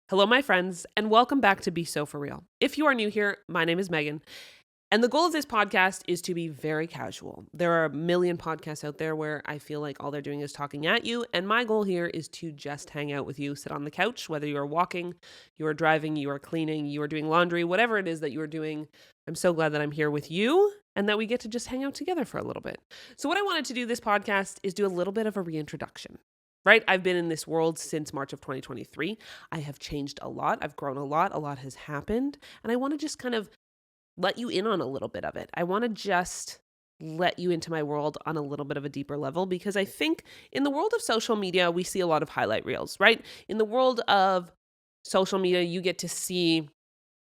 Hello, my friends, and welcome back to Be So For Real. If you are new here, my name is Megan, and the goal of this podcast is to be very casual. There are a million podcasts out there where I feel like all they're doing is talking at you, and my goal here is to just hang out with you, sit on the couch, whether you are walking, you are driving, you are cleaning, you are doing laundry, whatever it is that you are doing. I'm so glad that I'm here with you and that we get to just hang out together for a little bit. So what I wanted to do this podcast is do a little bit of a reintroduction. Right? I've been in this world since March of 2023. I have changed a lot. I've grown a lot has happened. And I want to just kind of let you in on a little bit of it. I want to just let you into my world on a little bit of a deeper level because I think in the world of social media, we see a lot of highlight reels, right? In the world of social media, you get to see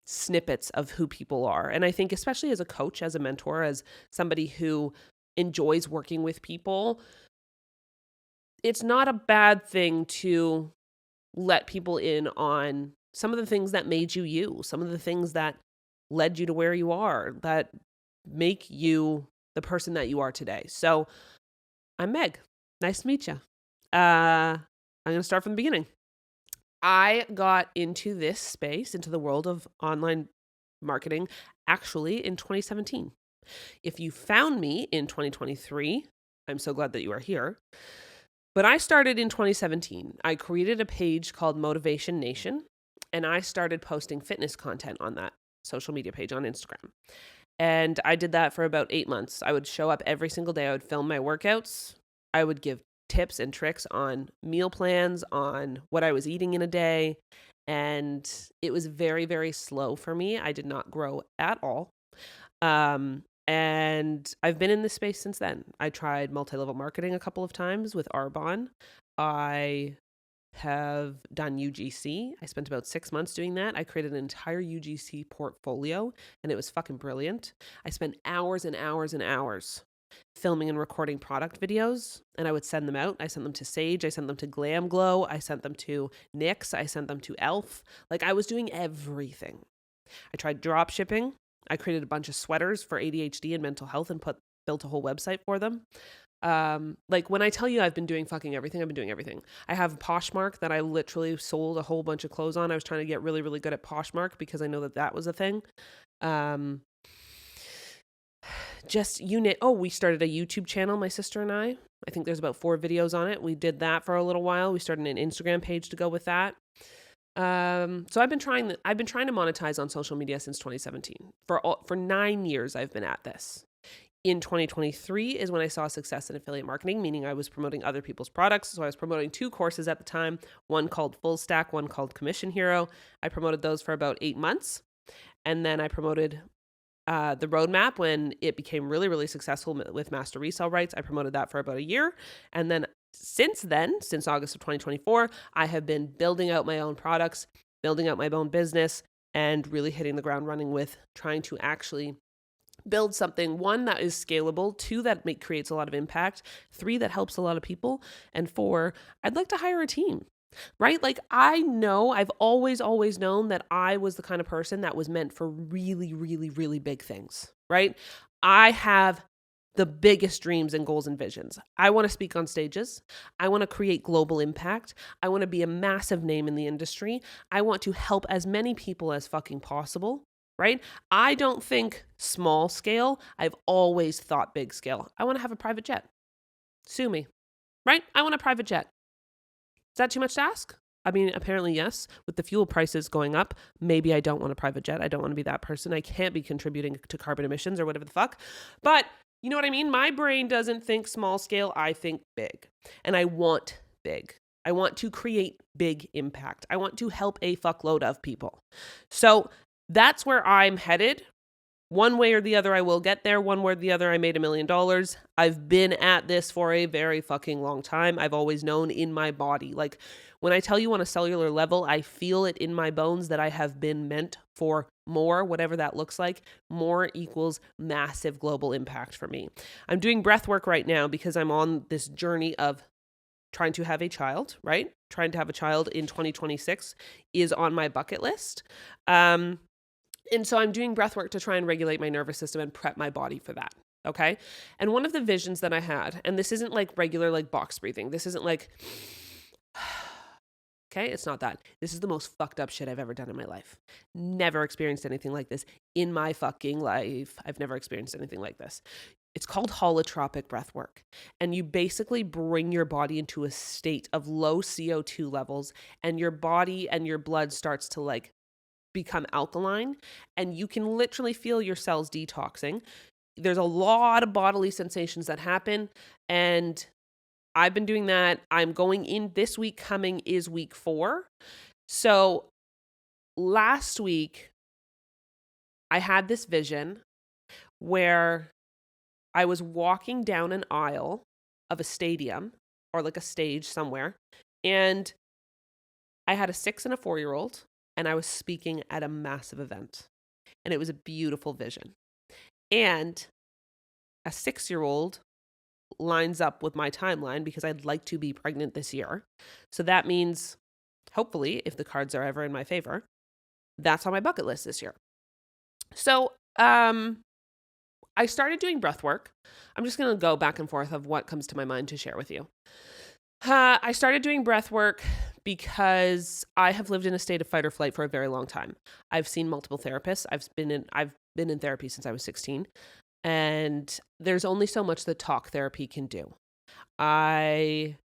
snippets of who people are. And I think especially as a coach, as a mentor, as somebody who enjoys working with people, it's not a bad thing to let people in on some of the things that made you you, some of the things that led you to where you are, that make you the person that you are today. So I'm Meg. Nice to meet you. I'm going to start from the beginning. I got into this space, into the world of online marketing, actually in 2017. If you found me in 2023, I'm so glad that you are here. But I started in 2017. I created a page called Motivation Nation, and I started posting fitness content on that social media page on Instagram. And I did that for about 8 months. I would show up every single day. I would film my workouts. I would give tips and tricks on meal plans, on what I was eating in a day. And it was very, very slow for me. I did not grow at all. And I've been in this space since then. I tried multi-level marketing a couple of times with Arbonne. I have done UGC. I spent about 6 months doing that. I created an entire UGC portfolio and it was fucking brilliant. I spent hours and hours and hours filming and recording product videos and I would send them out. I sent them to Sage. I sent them to Glam Glow. I sent them to NYX. I sent them to Elf. Like I was doing everything. I tried drop shipping. I created a bunch of sweaters for ADHD and mental health and built a whole website for them. Like when I tell you I've been doing fucking everything, I've been doing everything. I have Poshmark that I literally sold a whole bunch of clothes on. I was trying to get really, really good at Poshmark because I know that that was a thing. We started a YouTube channel, my sister and I. I think there's about 4 videos on it. We did that for a little while. We started an Instagram page to go with that. So I've been trying to monetize on social media since 2017. For 9 years, I've been at this. In 2023 is when I saw success in affiliate marketing, meaning I was promoting other people's products. So I was promoting 2 courses at the time, one called Full Stack, one called Commission Hero. I promoted those for about 8 months. And then I promoted the roadmap when it became really, really successful with master resale rights. I promoted that for about a year. And then since August of 2024, I have been building out my own products, building out my own business, and really hitting the ground running with trying to actually build something, 1, that is scalable, 2, that creates a lot of impact, 3, that helps a lot of people, and 4, I'd like to hire a team. Right? Like I know I've always known that I was the kind of person that was meant for really, really, really big things, right? I have the biggest dreams and goals and visions. I want to speak on stages. I want to create global impact. I want to be a massive name in the industry. I want to help as many people as fucking possible, right? I don't think small scale. I've always thought big scale. I want to have a private jet. Sue me, right? I want a private jet. Is that too much to ask? I mean, apparently, yes. With the fuel prices going up, maybe I don't want a private jet. I don't want to be that person. I can't be contributing to carbon emissions or whatever the fuck. But you know what I mean? My brain doesn't think small scale. I think big. And I want big. I want to create big impact. I want to help a fuckload of people. So that's where I'm headed. One way or the other, I will get there. One way or the other, I made $1 million. I've been at this for a very fucking long time. I've always known in my body. Like when I tell you on a cellular level, I feel it in my bones that I have been meant for more, whatever that looks like. More equals massive global impact for me. I'm doing breathwork right now because I'm on this journey of trying to have a child, right? Trying to have a child in 2026 is on my bucket list. And so I'm doing breath work to try and regulate my nervous system and prep my body for that. Okay. And one of the visions that I had, and this isn't like regular, like box breathing. This isn't like, Okay, it's not that. This is the most fucked up shit I've ever done in my life. Never experienced anything like this in my fucking life. I've never experienced anything like this. It's called holotropic breathwork. And you basically bring your body into a state of low CO2 levels, and your body and your blood starts to like become alkaline, and you can literally feel your cells detoxing. There's a lot of bodily sensations that happen, and I've been doing that. I'm going in this week coming is week 4. So last week I had this vision where I was walking down an aisle of a stadium or like a stage somewhere, and I had a 6 and a 4-year-old, and I was speaking at a massive event, and it was a beautiful vision. And a 6-year-old lines up with my timeline because I'd like to be pregnant this year. So that means, hopefully, if the cards are ever in my favor, that's on my bucket list this year. So I started doing breath work. I'm just going to go back and forth of what comes to my mind to share with you. I started doing breath work because I have lived in a state of fight or flight for a very long time. I've seen multiple therapists. I've been in therapy since I was 16. And there's only so much that talk therapy can do. I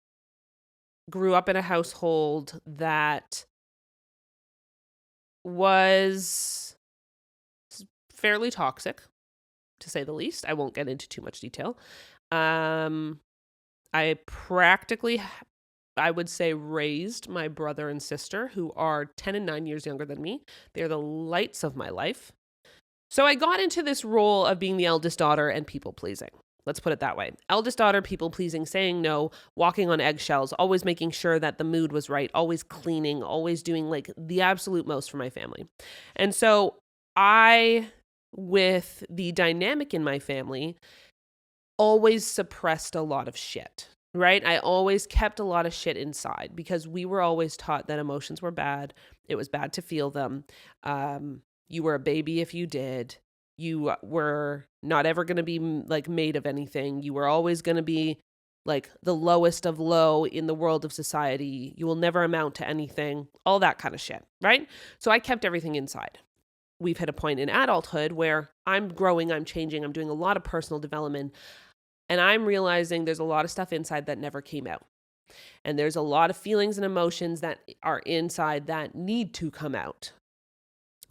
grew up in a household that was fairly toxic, to say the least. I won't get into too much detail. I practically, I would say, raised my brother and sister, who are 10 and 9 years younger than me. They're the lights of my life. So I got into this role of being the eldest daughter and people pleasing. Let's put it that way. Eldest daughter, people pleasing, saying no, walking on eggshells, always making sure that the mood was right, always cleaning, always doing like the absolute most for my family. And so I, with the dynamic in my family, always suppressed a lot of shit, right? I always kept a lot of shit inside because we were always taught that emotions were bad. It was bad to feel them. You were a baby if you did. You were not ever going to be like made of anything. You were always going to be like the lowest of low in the world of society. You will never amount to anything, all that kind of shit, right? So I kept everything inside. We've hit a point in adulthood where I'm growing, I'm changing, I'm doing a lot of personal development, and I'm realizing there's a lot of stuff inside that never came out. And there's a lot of feelings and emotions that are inside that need to come out.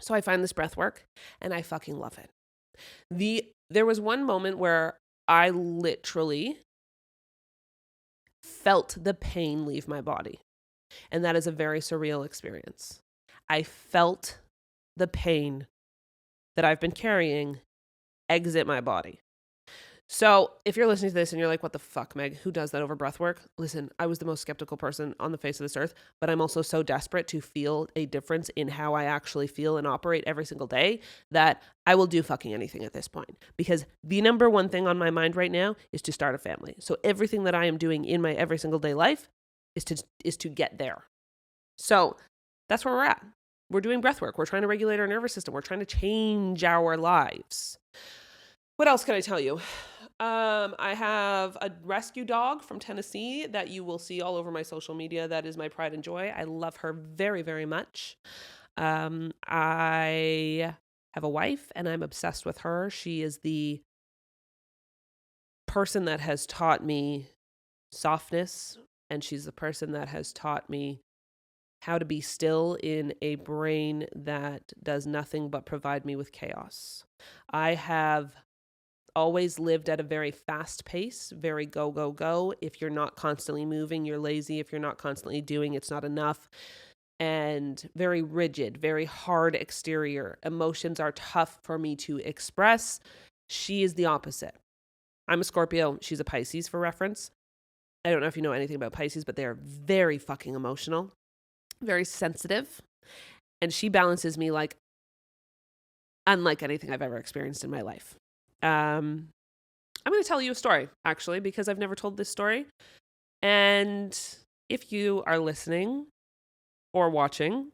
So I find this breath work and I fucking love it. There was one moment where I literally felt the pain leave my body. And that is a very surreal experience. I felt the pain that I've been carrying exit my body. So if you're listening to this and you're like, what the fuck, Meg? Who does that over breath work? Listen, I was the most skeptical person on the face of this earth, but I'm also so desperate to feel a difference in how I actually feel and operate every single day that I will do fucking anything at this point. Because the number one thing on my mind right now is to start a family. So everything that I am doing in my every single day life is to get there. So that's where we're at. We're doing breath work. We're trying to regulate our nervous system. We're trying to change our lives. What else can I tell you? I have a rescue dog from Tennessee that you will see all over my social media. That is my pride and joy. I love her very, very much. I have a wife and I'm obsessed with her. She is the person that has taught me softness, and she's the person that has taught me how to be still in a brain that does nothing but provide me with chaos. I have always lived at a very fast pace, very go, go, go. If you're not constantly moving, you're lazy. If you're not constantly doing, it's not enough. And very rigid, very hard exterior. Emotions are tough for me to express. She is the opposite. I'm a Scorpio. She's a Pisces, for reference. I don't know if you know anything about Pisces, but they are very fucking emotional, very sensitive. And she balances me like unlike anything I've ever experienced in my life. I'm going to tell you a story, actually, because I've never told this story. And if you are listening or watching,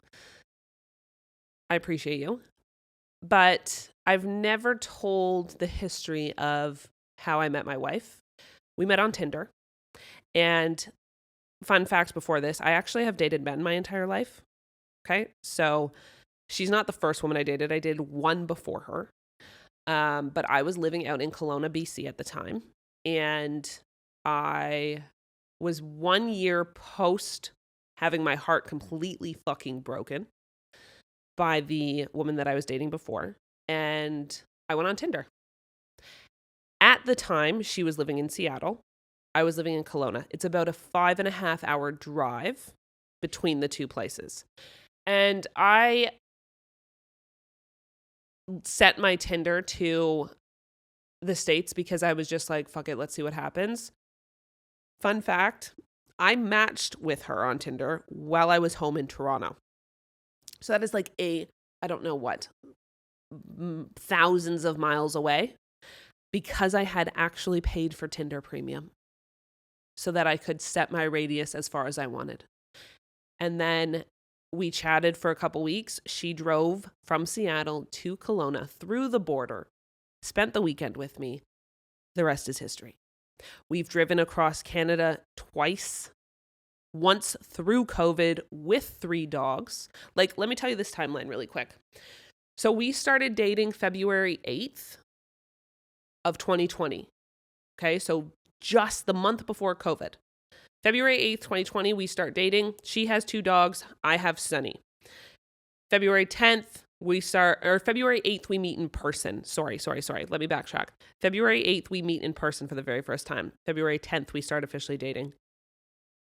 I appreciate you. But I've never told the history of how I met my wife. We met on Tinder. And fun facts before this. I actually have dated men my entire life. Okay. So she's not the first woman I dated. I dated one before her. But I was living out in Kelowna, BC at the time. And I was 1 year post having my heart completely fucking broken by the woman that I was dating before. And I went on Tinder. At the time, she was living in Seattle. I was living in Kelowna. It's about a 5.5 hour drive between the two places. And I set my Tinder to the States because I was just like, fuck it, let's see what happens. Fun fact, I matched with her on Tinder while I was home in Toronto. So that is like I don't know what, thousands of miles away, because I had actually paid for Tinder Premium so that I could set my radius as far as I wanted. And then we chatted for a couple weeks. She drove from Seattle to Kelowna through the border, spent the weekend with me. The rest is history. We've driven across Canada twice, once through COVID with 3 dogs. Like, let me tell you this timeline really quick. So we started dating February 8th of 2020. Okay, so just the month before COVID. February 8th, 2020, we start dating. She has 2 dogs. I have Sunny. February 10th, February 8th, we meet in person. Sorry. Let me backtrack. February 8th, we meet in person for the very first time. February 10th, we start officially dating.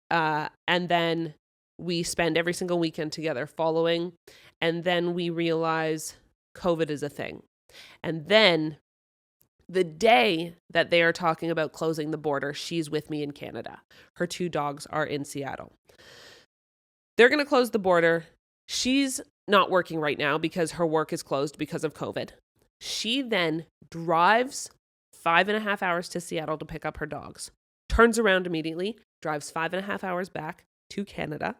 And then we spend every single weekend together following. And then we realize COVID is a thing. And then the day that they are talking about closing the border, she's with me in Canada. Her 2 dogs are in Seattle. They're going to close the border. She's not working right now because her work is closed because of COVID. She then drives 5.5 hours to Seattle to pick up her dogs, turns around immediately, drives 5.5 hours back to Canada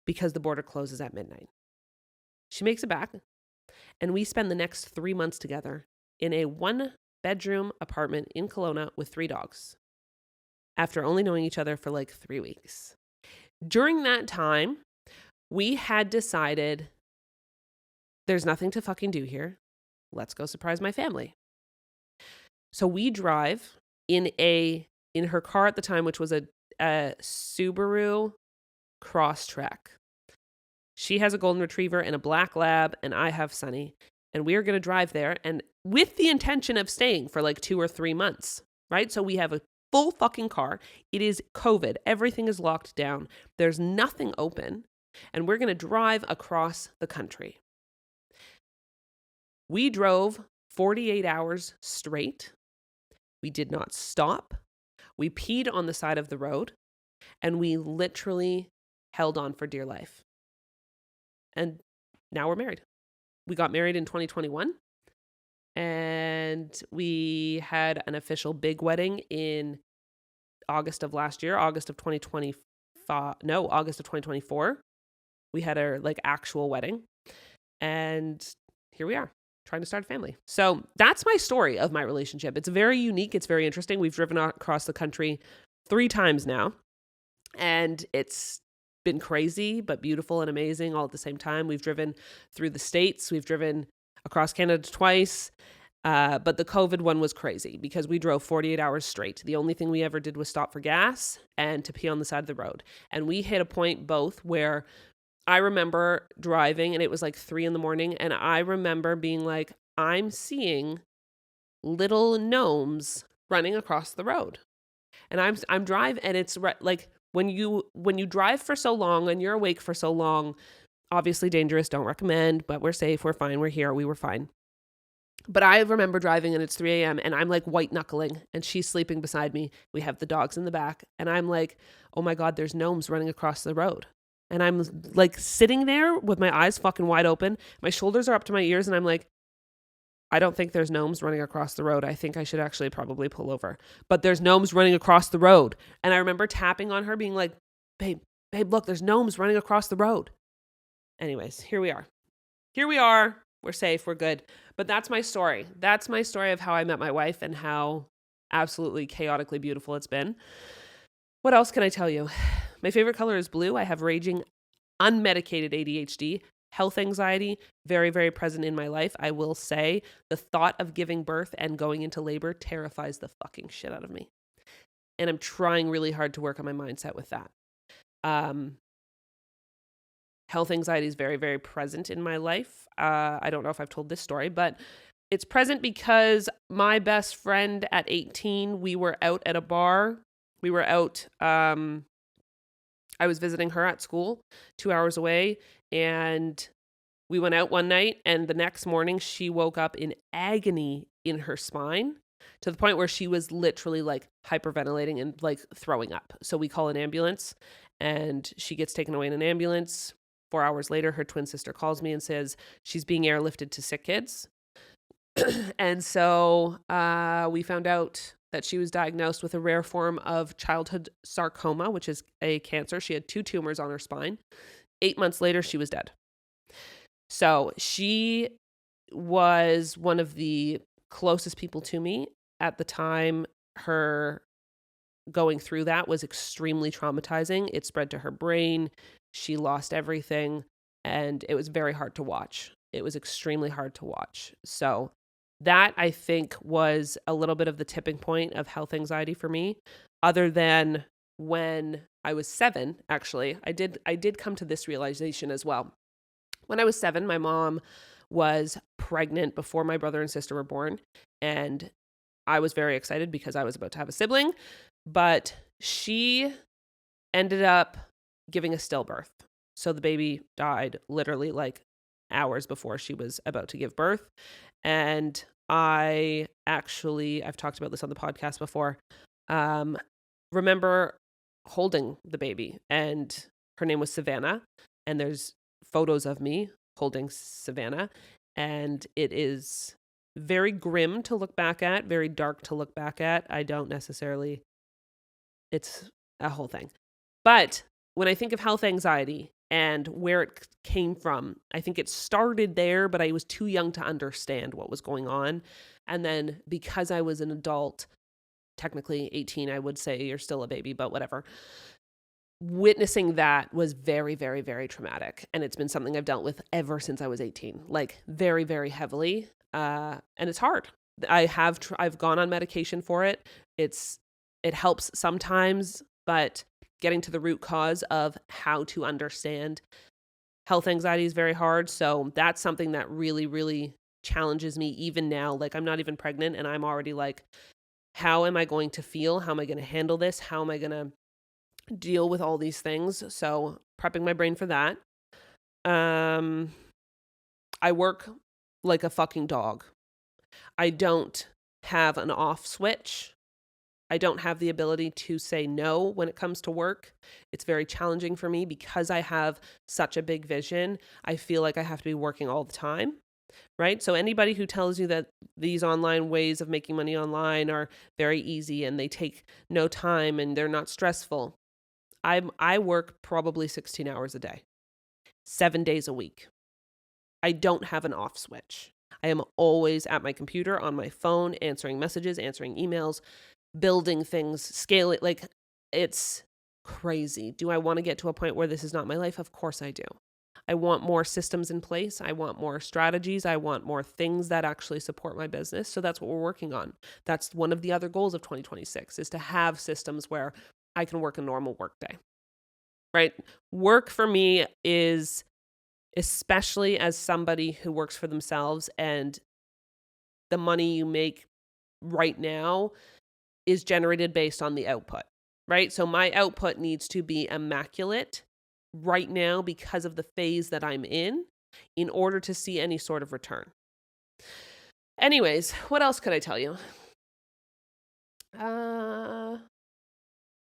because the border closes at midnight. She makes it back, and we spend the next 3 months together in a 1-bedroom apartment in Kelowna with 3 dogs after only knowing each other for like 3 weeks. During that time, we had decided there's nothing to fucking do here. Let's go surprise my family. So we drive in her car at the time, which was a Subaru Crosstrek. She has a golden retriever and a black lab, and I have Sunny. And we are going to drive there, and with the intention of staying for like 2 or 3 months, right? So we have a full fucking car. It is COVID. Everything is locked down. There's nothing open, and we're going to drive across the country. We drove 48 hours straight. We did not stop. We peed on the side of the road, and we literally held on for dear life. And now we're married. We got married in 2021, and we had an official big wedding in August of last year, August of 2024. We had our like actual wedding, and here we are trying to start a family. So that's my story of my relationship. It's very unique. It's very interesting. We've driven across the country 3 times now, and it's been crazy, but beautiful and amazing all at the same time. We've driven through the States. We've driven across Canada twice. But the COVID one was crazy because we drove 48 hours straight. The only thing we ever did was stop for gas and to pee on the side of the road. And we hit a point both where I remember driving and it was like 3 a.m. and I remember being like, I'm seeing little gnomes running across the road. And I'm driving, and it's like when you drive for so long and you're awake for so long, obviously dangerous, don't recommend, but we're safe, we're fine, we're here, we were fine. But I remember driving and it's 3 a.m. and I'm like white knuckling and she's sleeping beside me. We have the dogs in the back and I'm like, oh my God, there's gnomes running across the road. And I'm like sitting there with my eyes fucking wide open. My shoulders are up to my ears and I'm like, I don't think there's gnomes running across the road. I think I should actually probably pull over. But there's gnomes running across the road. And I remember tapping on her being like, babe, look, there's gnomes running across the road. Anyways, here we are. We're safe. We're good. But that's my story. That's my story of how I met my wife and how absolutely chaotically beautiful it's been. What else can I tell you? My favorite color is blue. I have raging, unmedicated ADHD, health anxiety, very, very present in my life. I will say the thought of giving birth and going into labor terrifies the fucking shit out of me. And I'm trying really hard to work on my mindset with that. Health anxiety is very, very present in my life. I don't know if I've told this story, but it's present because my best friend at 18, we were out at a bar. We were out, I was visiting her at school 2 hours away, and we went out one night, and the next morning she woke up in agony in her spine to the point where she was literally like hyperventilating and like throwing up. So we call an ambulance, and she gets taken away in an ambulance. 4 hours later, her twin sister calls me and says she's being airlifted to sick kids. And so we found out that she was diagnosed with a rare form of childhood sarcoma, which is a cancer. She had 2 tumors on her spine. 8 months later, she was dead. So she was one of the closest people to me at the time. Her going through that was extremely traumatizing. It spread to her brain. She lost everything, and it was very hard to watch. It was extremely hard to watch. So that, I think, was a little bit of the tipping point of health anxiety for me, other than when I was 7, actually. I did come to this realization as well. When I was 7, my mom was pregnant before my brother and sister were born, and I was very excited because I was about to have a sibling, but she ended up giving a stillbirth. So the baby died literally like hours before she was about to give birth. And I've talked about this on the podcast before, remember holding the baby, and her name was Savannah. And there's photos of me holding Savannah. And it is very grim to look back at, very dark to look back at. It's a whole thing. But when I think of health anxiety and where it came from, I think it started there, but I was too young to understand what was going on. And then because I was an adult, technically 18, I would say you're still a baby, but whatever. Witnessing that was very, very, very traumatic. And it's been something I've dealt with ever since I was 18, like very, very heavily. And it's hard. I've gone on medication for it. It helps sometimes, but getting to the root cause of how to understand health anxiety is very hard. So that's something that really, really challenges me even now. Like, I'm not even pregnant and I'm already like, how am I going to feel? How am I going to handle this? How am I going to deal with all these things? So prepping my brain for that. I work like a fucking dog. I don't have an off switch. I don't have the ability to say no when it comes to work. It's very challenging for me because I have such a big vision. I feel like I have to be working all the time, right? So anybody who tells you that these online ways of making money online are very easy and they take no time and they're not stressful, I work probably 16 hours a day, 7 days a week. I don't have an off switch. I am always at my computer, on my phone, answering messages, answering emails, building things, scaling. Like, it's crazy. Do I want to get to a point where this is not my life? Of course I do. I want more systems in place. I want more strategies. I want more things that actually support my business. So that's what we're working on. That's one of the other goals of 2026, is to have systems where I can work a normal work day, right? Work for me is, especially as somebody who works for themselves, and the money you make right now is generated based on the output, right? So my output needs to be immaculate right now because of the phase that I'm in order to see any sort of return. Anyways, what else could I tell you?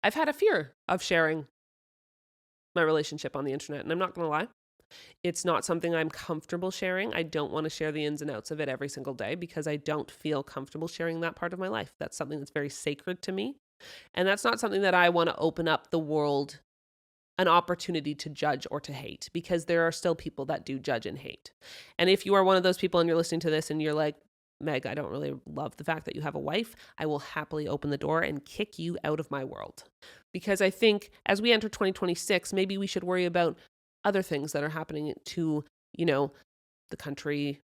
I've had a fear of sharing my relationship on the internet, and I'm not going to lie. It's not something I'm comfortable sharing. I don't want to share the ins and outs of it every single day because I don't feel comfortable sharing that part of my life. That's something that's very sacred to me. And that's not something that I want to open up the world an opportunity to judge or to hate, because there are still people that do judge and hate. And if you are one of those people and you're listening to this and you're like, Meg, I don't really love the fact that you have a wife, I will happily open the door and kick you out of my world. because I think as we enter 2026, maybe we should worry about other things that are happening to, the country,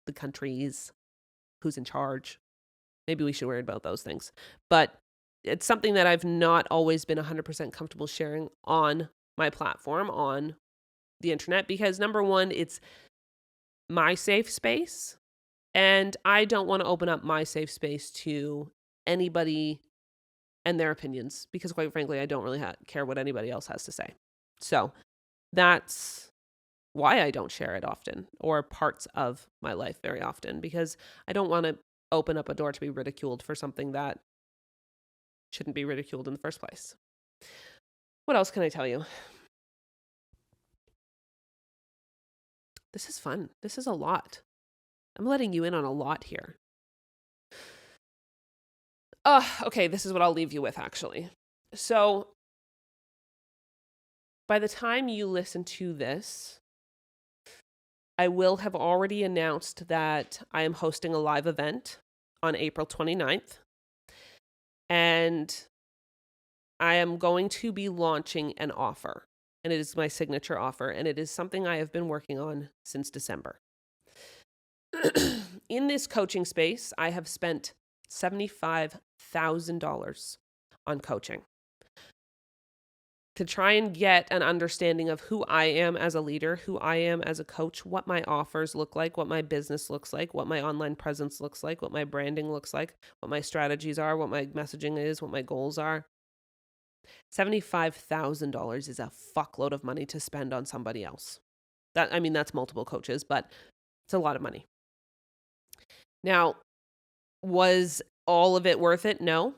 the countries, who's in charge. Maybe we should worry about those things. But it's something that I've not always been 100% comfortable sharing on my platform, on the internet, because number one, it's my safe space. And I don't want to open up my safe space to anybody and their opinions, because quite frankly, I don't really care what anybody else has to say. So that's why I don't share it often, or parts of my life very often, because I don't want to open up a door to be ridiculed for something that shouldn't be ridiculed in the first place. What else can I tell you? This is fun. This is a lot. I'm letting you in on a lot here. Okay, this is what I'll leave you with, actually. So by the time you listen to this, I will have already announced that I am hosting a live event on April 29th. And I am going to be launching an offer. And it is my signature offer. And it is something I have been working on since December. In this coaching space, I have spent $75,000 on coaching to try and get an understanding of who I am as a leader, who I am as a coach, what my offers look like, what my business looks like, what my online presence looks like, what my branding looks like, what my strategies are, what my messaging is, what my goals are. $75,000 is a fuckload of money to spend on somebody else. That's multiple coaches, but it's a lot of money. Now, was all of it worth it? No,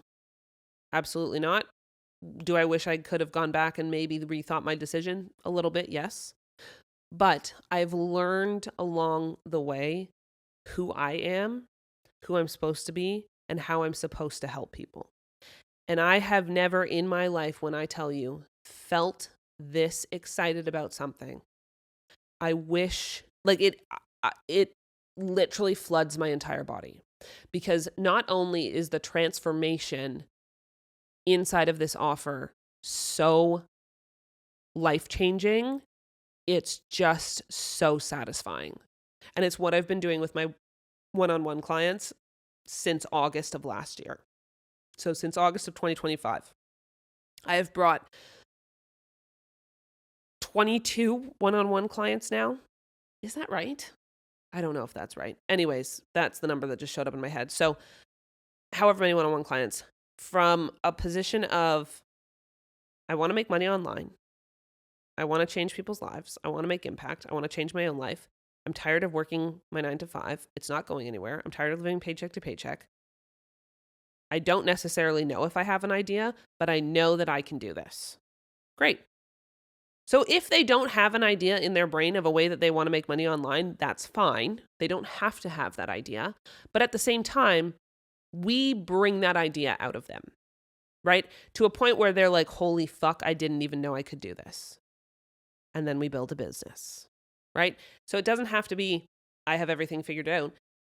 absolutely not. Do I wish I could have gone back and maybe rethought my decision a little bit? Yes. But I've learned along the way who I am, who I'm supposed to be, and how I'm supposed to help people. And I have never in my life, when I tell you, felt this excited about something. I wish, it literally floods my entire body, because not only is the transformation inside of this offer so life-changing, it's just so satisfying. And it's what I've been doing with my one-on-one clients since August of last year. So since August of 2025, I have brought 22 one-on-one clients now. Is that right? I don't know if that's right. Anyways, that's the number that just showed up in my head. So however many one-on-one clients, from a position of, I want to make money online. I want to change people's lives. I want to make impact. I want to change my own life. I'm tired of working my 9 to 5. It's not going anywhere. I'm tired of living paycheck to paycheck. I don't necessarily know if I have an idea, but I know that I can do this. Great. So if they don't have an idea in their brain of a way that they want to make money online, that's fine. They don't have to have that idea. But at the same time, we bring that idea out of them, right? To a point where they're like, holy fuck, I didn't even know I could do this. And then we build a business, right? So it doesn't have to be, I have everything figured out.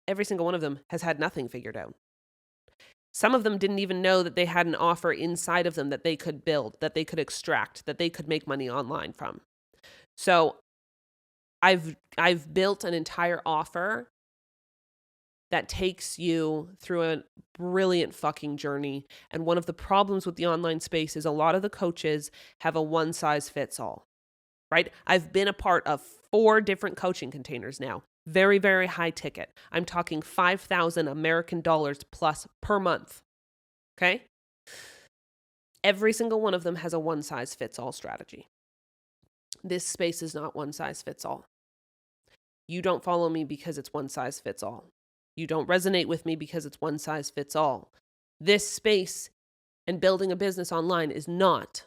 Every single one of them has had nothing figured out. Some of them didn't even know that they had an offer inside of them that they could build, that they could extract, that they could make money online from. So I've built an entire offer that takes you through a brilliant fucking journey. And one of the problems with the online space is a lot of the coaches have a one size fits all, right? I've been a part of 4 different coaching containers now. Very, very high ticket. I'm talking 5,000 American dollars plus per month. Okay? Every single one of them has a one size fits all strategy. This space is not one size fits all. You don't follow me because it's one size fits all. You don't resonate with me because it's one size fits all. This space and building a business online is not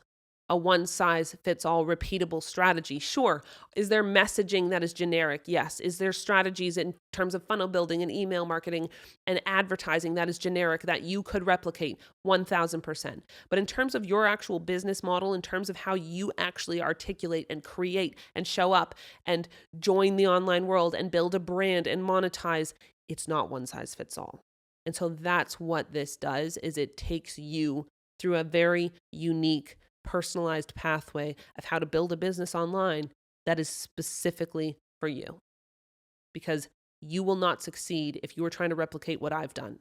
a one size fits all repeatable strategy. Sure. Is there messaging that is generic? Yes. Is there strategies in terms of funnel building and email marketing and advertising that is generic that you could replicate? 1,000%. But in terms of your actual business model, in terms of how you actually articulate and create and show up and join the online world and build a brand and monetize, it's not one size fits all. And so that's what this does, is it takes you through a very unique, personalized pathway of how to build a business online that is specifically for you. Because you will not succeed if you are trying to replicate what I've done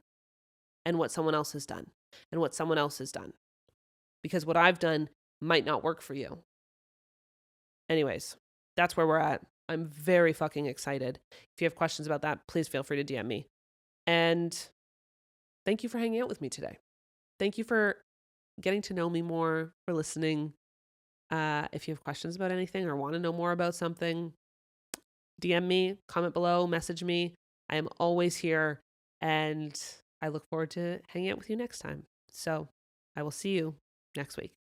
and what someone else has done and what someone else has done. Because what I've done might not work for you. Anyways, that's where we're at. I'm very fucking excited. If you have questions about that, please feel free to DM me. And thank you for hanging out with me today. Thank you for getting to know me more, for listening. If you have questions about anything or want to know more about something, DM me, comment below, message me. I am always here, and I look forward to hanging out with you next time. So I will see you next week.